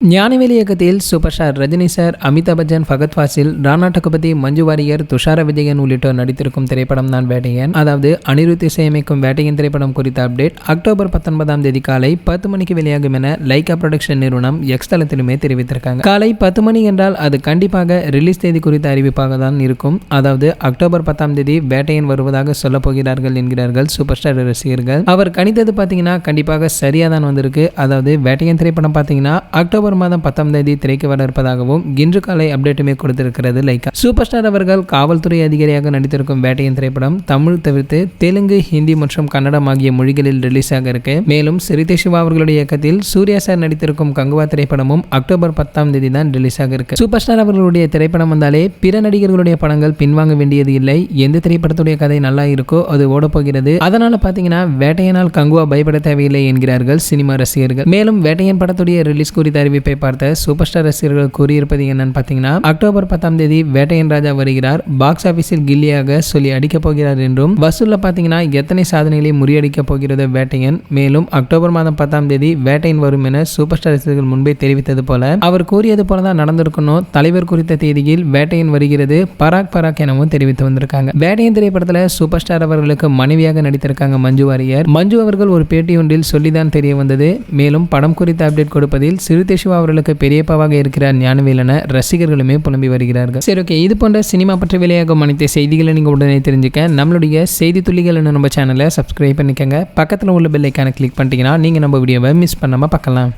ஞானவேல் இயக்கத்தில் super star Rajini sir, Amitabh Bachchan, Fahadh Faasil, Rana Daggubati, Manju Warrier, Dushara Vijayan உள்ளிட்டோர் நடித்திருக்கும் திரைப்படம் தான் வேட்டையன். அதாவது அனிருத் இசையமைக்கும் வேட்டையன் திரைப்படம் குறித்த அப்டேட் அக்டோபர் 19ஆம் தேதி காலை 10 மணிக்கு வெளியாகும் என லைகா புரொடக்ஷன் நிறுவனம் எக்ஸ் தளத்திலுமே தெரிவித்திருக்காங்க. காலை 10 மணி என்றால் அது கண்டிப்பாக ரிலீஸ் தேதி குறித்த அறிவிப்பாக தான் இருக்கும். அதாவது அக்டோபர் 10ஆம் தேதி வேட்டையன் வருவதாக சொல்ல போகிறார்கள் என்கிறார்கள் சூப்பர் ஸ்டார் ரசிகர்கள். அவர் கணித்தது பார்த்தீங்கன்னா கண்டிப்பாக சரியா தான் வந்திருக்கு. அதாவது வேட்டையன் திரைப்படம் பார்த்தீங்கன்னா அக்டோபர் மாதம் 10ஆம் தேதி திரைக்கு வர இருப்பதாகவும் இன்று காலை அப்டேட்டுமே கொடுத்திருக்கிறது லைகா. சூப்பர் ஸ்டார் அவர்கள் காவல்துறை அதிகாரியாக நடித்திருக்கும் வேட்டையன் திரைப்படம் தமிழ் தவிர்த்து தெலுங்கு, ஹிந்தி மற்றும் கன்னடம் ஆகிய மொழிகளில் ரிலீஸ் ஆக இருக்கு. மேலும் சிறுத்தை சிவா அவர்களுடைய இயக்கத்தில் சூர்யா சார் நடித்திருக்கும் கங்குவா திரைப்படமும் அக்டோபர் 10ஆம் தேதி தான் ரிலீஸ் ஆக இருக்கு. சூப்பர் ஸ்டார் அவர்களுடைய திரைப்படம் வந்தாலே பிற நடிகர்களுடைய படங்கள் பின்வாங்க வேண்டியது இல்லை. எந்த திரைப்படத்துடைய கதை நல்லா இருக்கோ அது ஓட போகிறது. அதனால பாத்தீங்கன்னா வேட்டையனால் கங்குவா பயப்பட தேவையில்லை என்கிறார்கள் சினிமா ரசிகர்கள். மேலும் வேட்டையன் படத்துடைய ரிலீஸ் குறித்த அறிவிப்பை பார்த்த சூப்பர் ஸ்டார் ரசிகர்கள் கூறியிருப்பது என்னன்னு பார்த்தீங்கன்னா, அக்டோபர் 10ஆம் தேதி வேட்டையன் ராஜா வருகிறார், பாக்ஸ் ஆபீஸில் கில்லியாக சொல்லி அடிக்கப் போகிறார் என்றும், வசூல்ல பார்த்தீங்கன்னா எத்தனை சாதனைகளை முறியடிக்கப் போகிறது வேட்டையன். மேலும் அக்டோபர் மாதம் 10ஆம் தேதி வேட்டையன் வரும் என சூப்பர் ஸ்டார் ரசிகர்கள் முன்பே தெரிவித்தது போல அவர் கூறியது போல தான் நடந்திருக்கணும். தலைவர் குறித்த தேதியில் வேட்டையன் வருகிறது பராக் எனவும் தெரிவித்து வந்திருக்காங்க. வேட்டையன் திரைப்படத்தில் சூப்பர் ஸ்டார் அவர்களுக்கு மனைவியாக நடித்திருக்காங்க மஞ்சு வாரியர். மஞ்சு அவர்கள் ஒரு பேட்டி ஒன்றில் சொல்லிதான் தெரிய வந்தது. மேலும் படம் குறித்த அப்டேட் கொடுப்பதில் சிறுத்தை சிவா அவர்களுக்கு பெரியப்பாவாக இருக்கிறார் ஞானவேல் என ரசிகர்களுமே புலம்பி வருகிறார்கள். சரி, ஓகே, இது போன்ற சினிமா பற்றி வெளியாகும் அனைத்து செய்திகளை நீங்க உடனே தெரிஞ்சுக்க நம்மளுடைய செய்தி துளிகள் நம்ம சேனலை சப்ஸ்கிரைப் பண்ணிக்கங்க. பக்கத்தில் உள்ள பெல் ஐக்கானை கிளிக் பண்ணிட்டீங்கன்னா நீங்க நம்ம வீடியோவை மிஸ் பண்ணாம பார்க்கலாம்.